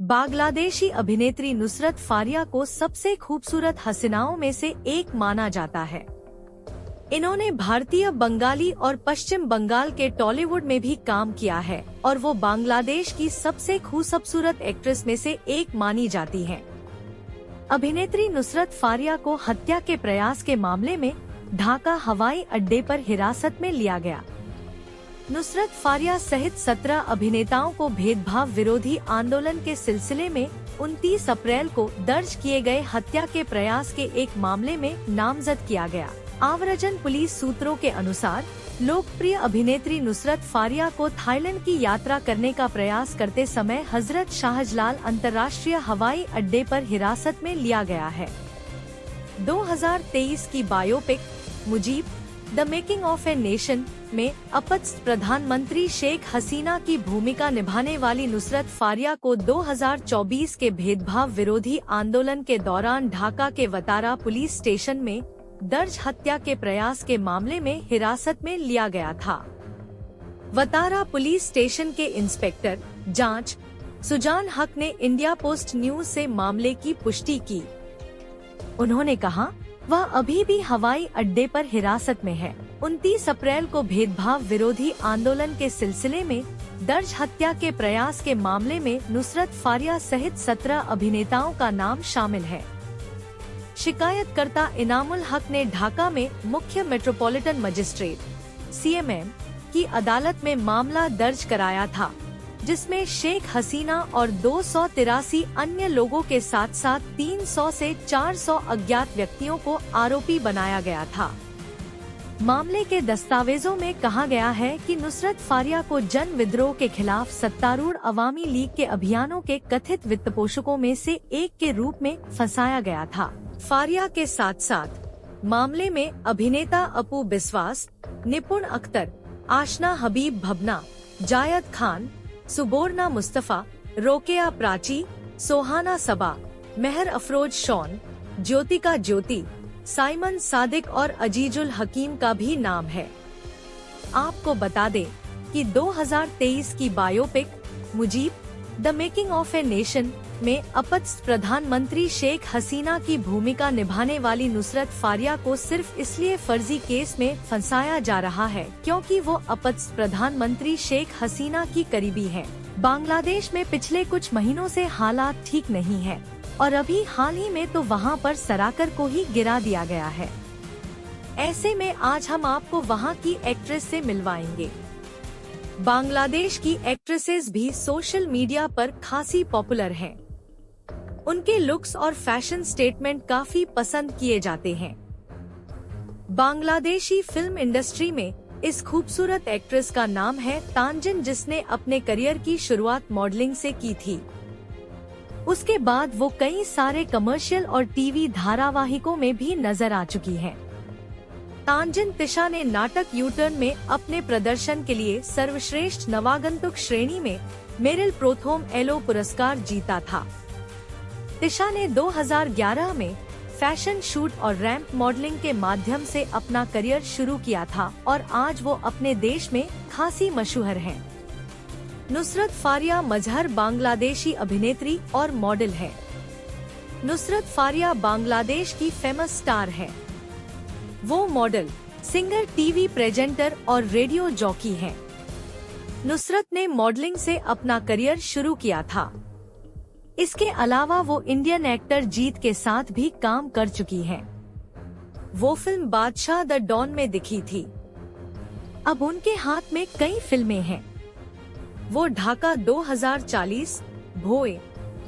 बांग्लादेशी अभिनेत्री नुसरत फारिया को सबसे खूबसूरत हसीनाओं में से एक माना जाता है। इन्होंने भारतीय, बंगाली और पश्चिम बंगाल के टॉलीवुड में भी काम किया है और वो बांग्लादेश की सबसे खूबसूरत एक्ट्रेस में से एक मानी जाती हैं। अभिनेत्री नुसरत फारिया को हत्या के प्रयास के मामले में ढाका हवाई अड्डे पर हिरासत में लिया गया। नुसरत फारिया सहित 17 अभिनेताओं को भेदभाव विरोधी आंदोलन के सिलसिले में 29 अप्रैल को दर्ज किए गए हत्या के प्रयास के एक मामले में नामजद किया गया। आव्रजन पुलिस सूत्रों के अनुसार लोकप्रिय अभिनेत्री नुसरत फारिया को थाईलैंड की यात्रा करने का प्रयास करते समय हजरत शाहजलाल अंतर्राष्ट्रीय हवाई अड्डे पर हिरासत में लिया गया है। 2023 की biopic Mujib the making of a nation में अपदस्थ प्रधानमंत्री शेख हसीना की भूमिका निभाने वाली नुसरत फारिया को 2024 के भेदभाव विरोधी आंदोलन के दौरान ढाका के वतारा पुलिस स्टेशन में दर्ज हत्या के प्रयास के मामले में हिरासत में लिया गया था। वतारा पुलिस स्टेशन के इंस्पेक्टर जांच सुजान हक ने इंडिया पोस्ट न्यूज से मामले की पुष्टि की। उन्होंने कहा, वह अभी भी हवाई अड्डे पर हिरासत में है। 29 अप्रैल को भेदभाव विरोधी आंदोलन के सिलसिले में दर्ज हत्या के प्रयास के मामले में नुसरत फारिया सहित 17 अभिनेताओं का नाम शामिल है। शिकायतकर्ता इनामुल हक ने ढाका में मुख्य मेट्रोपॉलिटन मजिस्ट्रेट (CMM) की अदालत में मामला दर्ज कराया था, जिसमें शेख हसीना और 283 अन्य लोगों के साथ साथ 300 से 400 अज्ञात व्यक्तियों को आरोपी बनाया गया था। मामले के दस्तावेजों में कहा गया है कि नुसरत फारिया को जन विद्रोह के खिलाफ सत्तारूढ़ अवामी लीग के अभियानों के कथित वित्तपोषकों में से एक के रूप में फंसाया गया था। फारिया के साथ साथ मामले में अभिनेता अपू बिस्वास, निपुण अख्तर, आशना हबीब भबना, जायद खान, सुबोर्ना मुस्तफा, रोकेया प्राची, सोहाना सबा, मेहर अफरोज शॉन, ज्योतिका ज्योति, साइमन सादिक और अजीजुल हकीम का भी नाम है। आपको बता दें कि 2023 की biopic Mujib the making of a nation में अपदस्थ प्रधानमंत्री शेख हसीना की भूमिका निभाने वाली नुसरत फारिया को सिर्फ इसलिए फर्जी केस में फंसाया जा रहा है क्योंकि वो अपदस्थ प्रधानमंत्री शेख हसीना की करीबी है। बांग्लादेश में पिछले कुछ महीनों से हालात ठीक नहीं है और अभी हाल ही में तो वहां पर सराकर को ही गिरा दिया गया है। ऐसे में आज हम आपको वहां की एक्ट्रेस से मिलवाएंगे। बांग्लादेश की एक्ट्रेसेस भी सोशल मीडिया पर खासी पॉपुलर हैं। उनके लुक्स और फैशन स्टेटमेंट काफी पसंद किए जाते हैं। बांग्लादेशी फिल्म इंडस्ट्री में इस खूबसूरत एक्ट्रेस का नाम है तांजिन, जिसने अपने करियर की शुरुआत मॉडलिंग से की थी। उसके बाद वो कई सारे कमर्शियल और टीवी धारावाहिकों में भी नजर आ चुकी हैं। तांजिन तिशा ने नाटक यूटर्न में अपने प्रदर्शन के लिए सर्वश्रेष्ठ नवागंतुक श्रेणी में मेरिल प्रोथोम एलो पुरस्कार जीता था। तिशा ने 2011 में फैशन शूट और रैंप मॉडलिंग के माध्यम से अपना करियर शुरू किया था और आज वो अपने देश में खासी मशहूर हैं। नुसरत फारिया मजहर बांग्लादेशी अभिनेत्री और मॉडल है। नुसरत फारिया बांग्लादेश की फेमस स्टार है। वो मॉडल, सिंगर, टीवी प्रेजेंटर और रेडियो जॉकी हैं। नुसरत ने मॉडलिंग से अपना करियर शुरू किया था। इसके अलावा वो इंडियन एक्टर जीत के साथ भी काम कर चुकी हैं। वो फिल्म बादशाह द डॉन में दिखी थी। अब उनके हाथ में कई फिल्में हैं। वो ढाका 2040, भोए,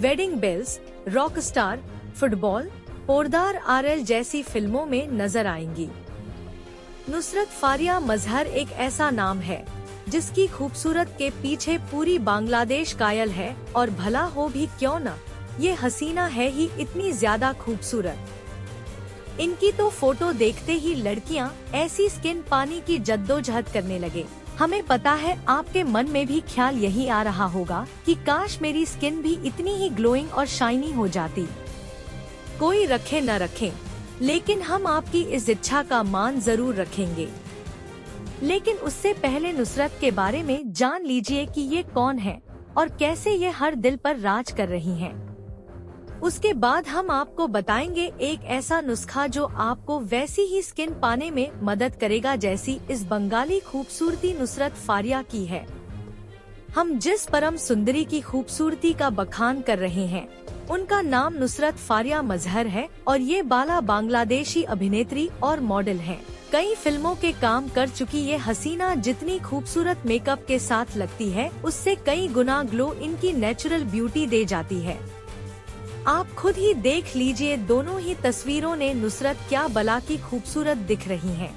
वेडिंग बेल्स, रॉकस्टार, फुटबॉल, पोरदार RL जैसी फिल्मों में नजर आएंगी। नुसरत फारिया मजहर एक ऐसा नाम है जिसकी खूबसूरत के पीछे पूरी बांग्लादेश कायल है और भला हो भी क्यों न, ये हसीना है ही इतनी ज्यादा खूबसूरत। इनकी तो फोटो देखते ही लड़कियां ऐसी स्किन पानी की जद्दोजहद करने लगे। हमें पता है आपके मन में भी ख्याल यही आ रहा होगा कि काश मेरी स्किन भी इतनी ही ग्लोइंग और शाइनी हो जाती। कोई रखे न रखे, लेकिन हम आपकी इस इच्छा का मान जरूर रखेंगे। लेकिन उससे पहले नुसरत के बारे में जान लीजिए कि ये कौन है और कैसे ये हर दिल पर राज कर रही हैं। उसके बाद हम आपको बताएंगे एक ऐसा नुस्खा जो आपको वैसी ही स्किन पाने में मदद करेगा जैसी इस बंगाली खूबसूरती नुसरत फारिया की है। हम जिस परम सुंदरी की खूबसूरती का बखान कर रहे हैं उनका नाम नुसरत फारिया मजहर है और ये बांग्लादेशी अभिनेत्री और मॉडल हैं। कई फिल्मों के काम कर चुकी ये हसीना जितनी खूबसूरत मेकअप के साथ लगती है उससे कई गुना ग्लो इनकी नेचुरल ब्यूटी दे जाती है। आप खुद ही देख लीजिए, दोनों ही तस्वीरों ने नुसरत क्या बला की खूबसूरत दिख रही हैं।